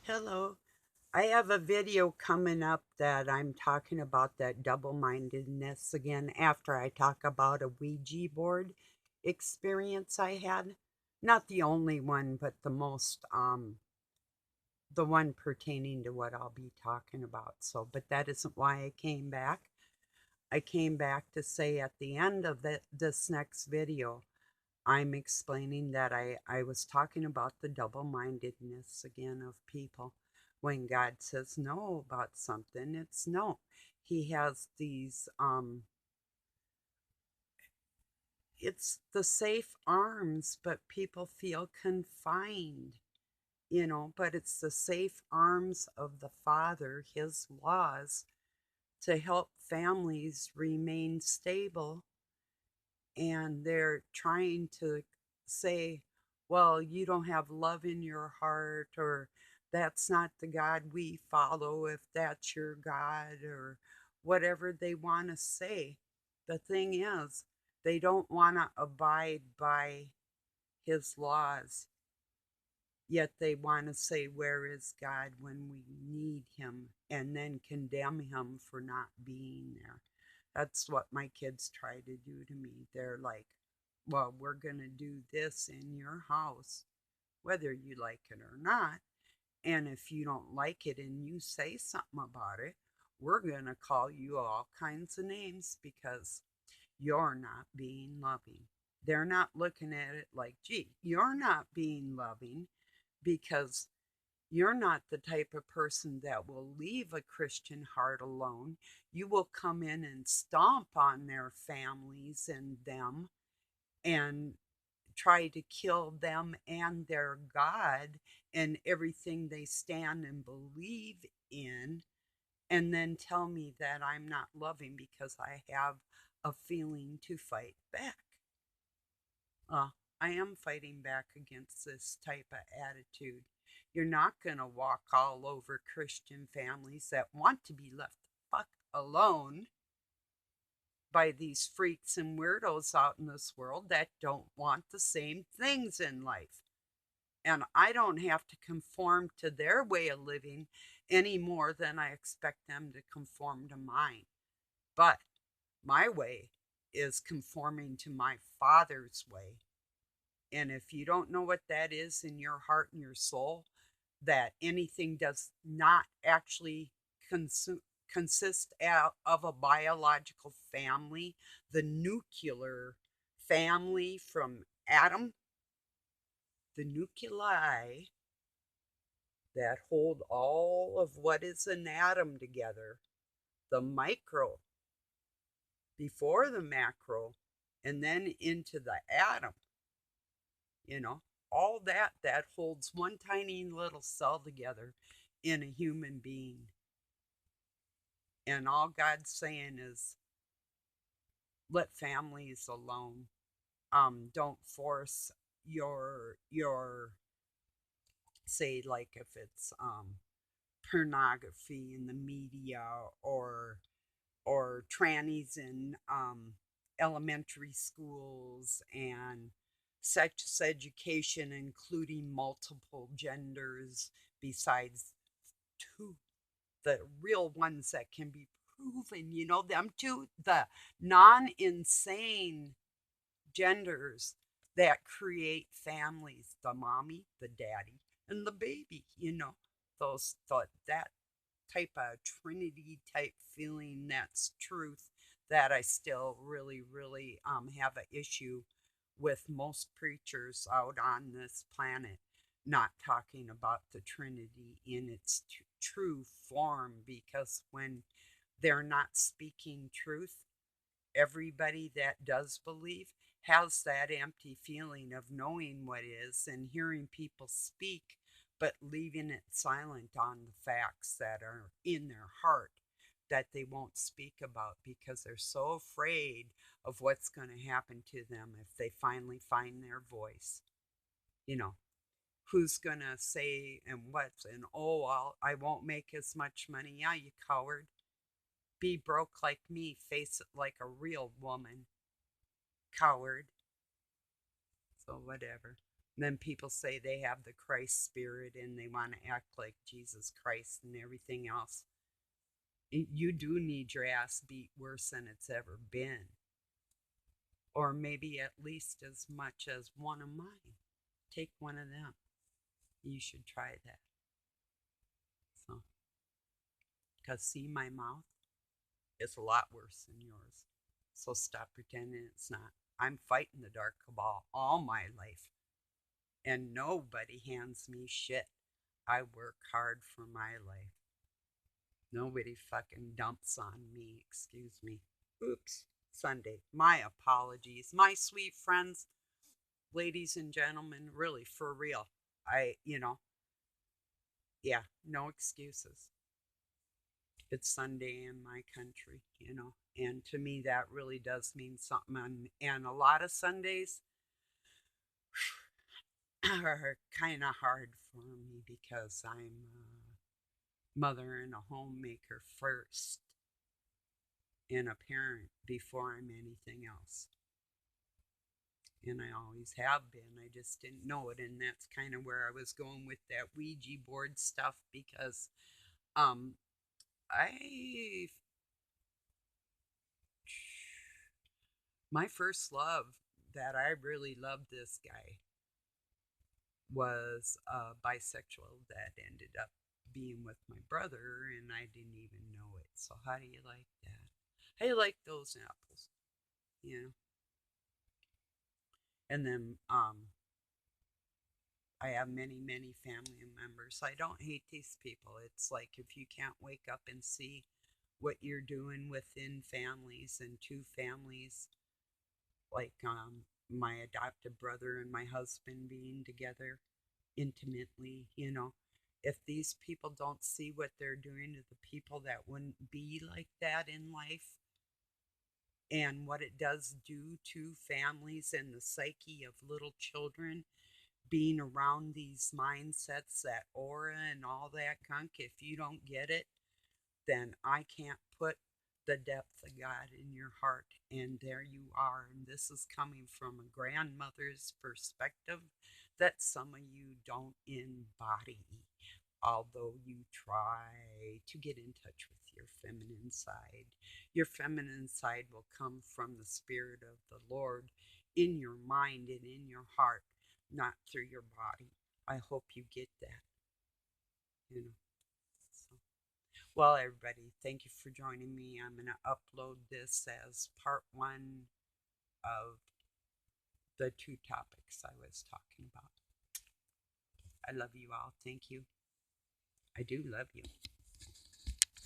Hello. I have a video coming up that I'm talking about that double-mindedness again after I talk about a Ouija board experience I had. Not the only one, but the one pertaining to what I'll be talking about. So, but that isn't why I came back. I came back to say at the end of this next video, I'm explaining that I was talking about the double mindedness again of people. When God says no about something, it's no. He has it's the safe arms, but people feel confined, but it's the safe arms of the Father, His laws, to help families remain stable, and they're trying to say, well, you don't have love in your heart, or that's not the God we follow if that's your God, or whatever they want to say. The thing is, they don't want to abide by his laws, yet they want to say, where is God when we need him, and then condemn him for not being there. That's what my kids try to do to me. They're like, well, we're going to do this in your house, whether you like it or not. And if you don't like it and you say something about it, we're going to call you all kinds of names because you're not being loving. They're not looking at it like, gee, you're not being loving because you're not the type of person that will leave a Christian heart alone. You will come in and stomp on their families and them and try to kill them and their God and everything they stand and believe in, and then tell me that I'm not loving because I have a feeling to fight back. Uh, I am fighting back against this type of attitude. You're not going to walk all over Christian families that want to be left the fuck alone by these freaks and weirdos out in this world that don't want the same things in life. And I don't have to conform to their way of living any more than I expect them to conform to mine. But my way is conforming to my Father's way. And if you don't know what that is in your heart and your soul, that anything does not actually consist of a biological family, the nuclear family from Adam, the nuclei that hold all of what is an atom together, the micro before the macro, and then into the atom, you know, all that holds one tiny little cell together in a human being. And all God's saying is let families alone. Don't force your say, like if it's pornography in the media, or trannies in elementary schools, and sex education including multiple genders besides two, the real ones that can be proven, them two, the non insane genders that create families, the mommy, the daddy, and the baby, that type of Trinity type feeling, that's truth, that I still really, really have an issue with most preachers out on this planet not talking about the Trinity in its true form, because when they're not speaking truth, everybody that does believe has that empty feeling of knowing what is and hearing people speak, but leaving it silent on the facts that are in their heart that they won't speak about because they're so afraid of what's going to happen to them if they finally find their voice. You know, who's going to say and what's, and oh, I won't make as much money. Yeah, you coward. Be broke like me, face it like a real woman, coward. So, whatever. Then people say they have the Christ spirit and they want to act like Jesus Christ and everything else. You do need your ass beat worse than it's ever been, or maybe at least as much as one of mine. Take one of them. You should try that. So, because see, my mouth is a lot worse than yours. So stop pretending it's not. I'm fighting the dark cabal all my life, and nobody hands me shit. I work hard for my life. Nobody fucking dumps on me, excuse me. Oops, Sunday. My apologies. My sweet friends, ladies and gentlemen, really, for real. Yeah, no excuses. It's Sunday in my country. And to me, that really does mean something. And a lot of Sundays are kind of hard for me because I'm a mother and a homemaker first and a parent before I'm anything else. And I always have been. I just didn't know it. And that's kind of where I was going with that Ouija board stuff because um, I my first love that I really loved this guy was bisexual that ended up being with my brother, and I didn't even know it. So how do you like that? How do you like those apples? You know. And then I have many, many family members. I don't hate these people. It's like if you can't wake up and see what you're doing within families and two families, like my adopted brother and my husband being together intimately. If these people don't see what they're doing to the people that wouldn't be like that in life and what it does do to families and the psyche of little children, being around these mindsets, that aura and all that gunk, if you don't get it, then I can't put the depth of God in your heart. And there you are. And this is coming from a grandmother's perspective that some of you don't embody, although you try to get in touch with your feminine side. Your feminine side will come from the Spirit of the Lord in your mind and in your heart, not through your body. I hope you get that. You know. So, well, everybody, thank you for joining me. I'm going to upload this as part one of the two topics I was talking about. I love you all. Thank you. I do love you.